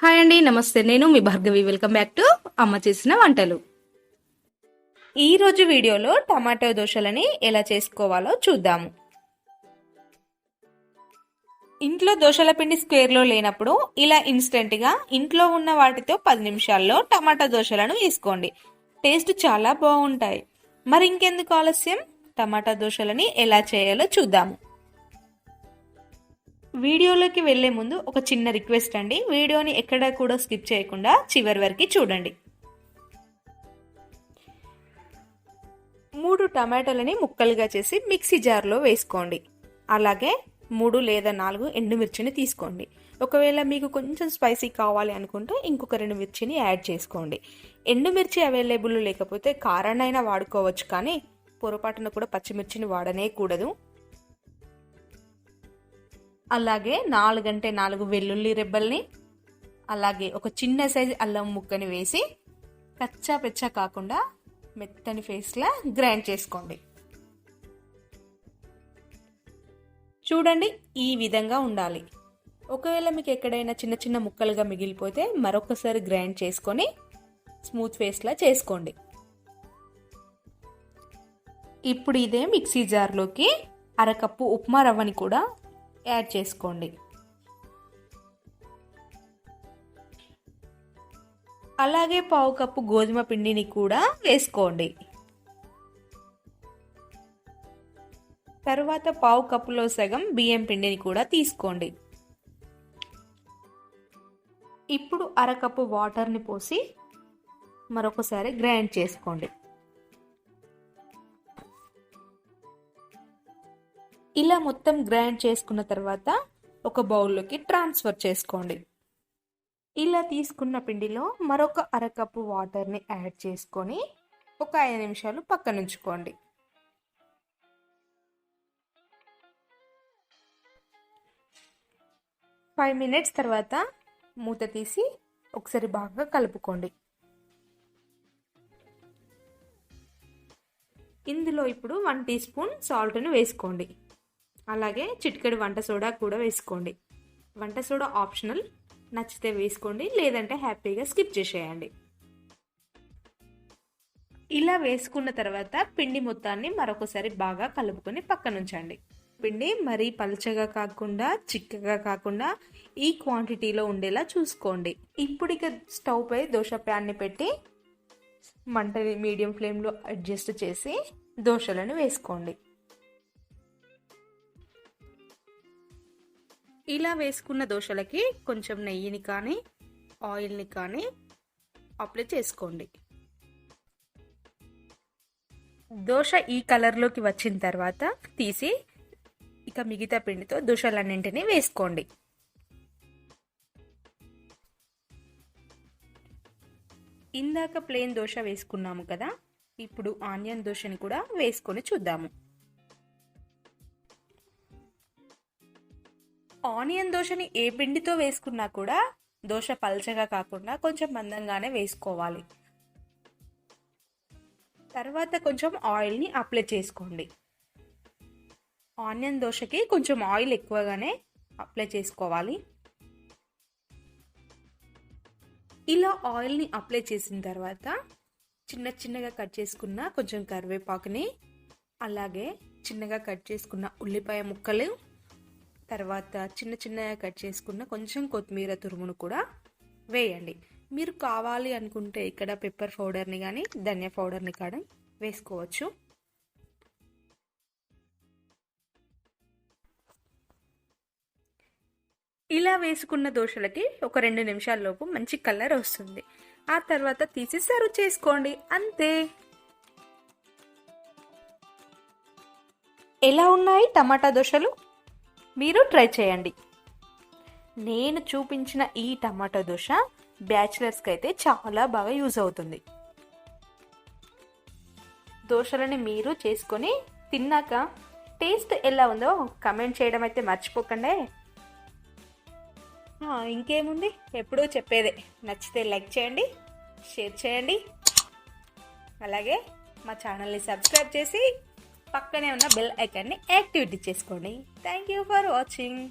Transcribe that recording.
Hi అండి, నమస్తే. నేను మీ భార్గవి. వెల్కమ్ బ్యాక్ టు అమ్మ చేసిన వంటలు. ఈ రోజు వీడియోలో టమాటో దోశలని ఎలా చేసుకోవాలో చూద్దాము. ఇంట్లో దోశల పిండి స్క్వేర్లో లేనప్పుడు ఇలా ఇన్స్టెంట్గా ఇంట్లో ఉన్న వాటితో 10 నిమిషాల్లో టమాటా దోశలను వేసుకోండి. టేస్ట్ చాలా బాగుంటాయి. మరి ఇంకెందుకు ఆలస్యం, టమాటా దోశలని ఎలా చేయాలో చూద్దాము. వీడియోలోకి వెళ్లే ముందు ఒక చిన్న రిక్వెస్ట్ అండి, వీడియోని ఎక్కడ కూడా స్కిప్ చేయకుండా చివరి వరకు చూడండి. 3 టమాటాలని ముక్కలుగా చేసి మిక్సీ జార్లో వేసుకోండి. అలాగే 3 లేదా 4 ఎండుమిర్చిని తీసుకోండి. ఒకవేళ మీకు కొంచెం స్పైసీ కావాలి అనుకుంటే ఇంకొక 2 మిర్చిని యాడ్ చేసుకోండి. ఎండుమిర్చి అవైలబుల్ లేకపోతే కారాన్నైనా వాడుకోవచ్చు, కానీ పొరపాటున కూడా పచ్చిమిర్చిని వాడనే కూడదు. అలాగే 4 అంటే 4 వెల్లుల్లి రెబ్బల్ని, అలాగే ఒక చిన్న సైజు అల్లం ముక్కని వేసి కచ్చా పెచ్చా కాకుండా మెత్తని పేస్ట్లా గ్రైండ్ చేసుకోండి. చూడండి, ఈ విధంగా ఉండాలి. ఒకవేళ మీకు ఎక్కడైనా చిన్న చిన్న ముక్కలుగా మిగిలిపోతే మరొకసారి గ్రైండ్ చేసుకొని స్మూత్ పేస్ట్లా చేసుకోండి. ఇప్పుడు ఇదే మిక్సీ జార్లోకి అరకప్పు ఉప్మా రవ్వని కూడా యాడ్ చేసుకోండి. అలాగే 1/2 కప్పు గోధుమ పిండిని కూడా వేసుకోండి. తర్వాత 1/2 కప్పులో సగం బియ్యం పిండిని కూడా తీసుకోండి. ఇప్పుడు అరకప్పు వాటర్ని పోసి మరొకసారి గ్రైండ్ చేసుకోండి. ఇలా మొత్తం గ్రైండ్ చేసుకున్న తర్వాత ఒక బౌల్లోకి ట్రాన్స్ఫర్ చేసుకోండి. ఇలా తీసుకున్న పిండిలో మరొక అరకప్పు వాటర్ని యాడ్ చేసుకొని ఒక 5 నిమిషాలు పక్కనుంచుకోండి. ఫైవ్ మినిట్స్ తర్వాత మూత తీసి ఒకసారి బాగా కలుపుకోండి. ఇందులో ఇప్పుడు 1 టీ స్పూన్ సాల్ట్ను వేసుకోండి. అలాగే చిటికెడు వంట సోడా కూడా వేసుకోండి. వంట సోడా ఆప్షనల్, నచ్చితే వేసుకోండి, లేదంటే హ్యాపీగా స్కిప్ చేసేయండి. ఇలా వేసుకున్న తర్వాత పిండి మొత్తాన్ని మరొకసారి బాగా కలుపుకొని పక్కనుంచండి. పిండి మరీ పలుచగా కాకుండా చిక్కగా కాకుండా ఈ క్వాంటిటీలో ఉండేలా చూసుకోండి. ఇప్పుడు ఇక స్టవ్ పై దోశ ప్యాన్ని పెట్టి మంటని మీడియం ఫ్లేమ్లో అడ్జస్ట్ చేసి దోశలను వేసుకోండి. ఇలా వేసుకున్న దోశలకి కొంచెం నెయ్యిని కానీ ఆయిల్ని కానీ అప్లై చేసుకోండి. దోశ ఈ కలర్లోకి వచ్చిన తర్వాత తీసి ఇక మిగతా పిండితో దోశలన్నింటినీ వేసుకోండి. ఇందాక ప్లెయిన్ దోశ వేసుకున్నాము కదా, ఇప్పుడు ఆనియన్ దోశని కూడా వేసుకొని చూద్దాము. ఆనియన్ దోశని ఏ పిండితో వేసుకున్నా కూడా దోశ పల్చగా కాకుండా కొంచెం మందంగానే వేసుకోవాలి. తర్వాత కొంచెం ఆయిల్ని అప్లై చేసుకోండి. ఆనియన్ దోశకి కొంచెం ఆయిల్ ఎక్కువగానే అప్లై చేసుకోవాలి. ఇలా ఆయిల్ని అప్లై చేసిన తర్వాత చిన్నగా కట్ చేసుకున్న కొంచెం కరివేపాకుని, అలాగే చిన్నగా కట్ చేసుకున్న ఉల్లిపాయ ముక్కలు, తర్వాత చిన్నగా కట్ చేసుకున్న కొంచెం కొత్తిమీర తురుమును కూడా వేయండి. మీరు కావాలి అనుకుంటే ఇక్కడ పెప్పర్ పౌడర్ని కానీ ధనియా పౌడర్ని కానీ వేసుకోవచ్చు. ఇలా వేసుకున్న దోశలకి ఒక 2 నిమిషాల్లోపు మంచి కలర్ వస్తుంది. ఆ తర్వాత తీసి సర్వ్ చేసుకోండి, అంతే. ఎలా ఉన్నాయి టమాటా దోశలు? మీరు ట్రై చేయండి. నేను చూపించిన ఈ టమాటా దోశ బ్యాచిలర్స్కి అయితే చాలా బాగా యూజ్ అవుతుంది. దోశలని మీరు చేసుకొని తిన్నాక టేస్ట్ ఎలా ఉందో కమెంట్ చేయడం అయితే మర్చిపోకండి. ఇంకేముంది, ఎప్పుడూ చెప్పేదే, నచ్చితే లైక్ చేయండి, షేర్ చేయండి, అలాగే మా ఛానల్ని సబ్స్క్రైబ్ చేసి పక్కనే ఉన్న బెల్ ఐకాన్ని యాక్టివేట్ చేసుకోండి. Thank you for watching.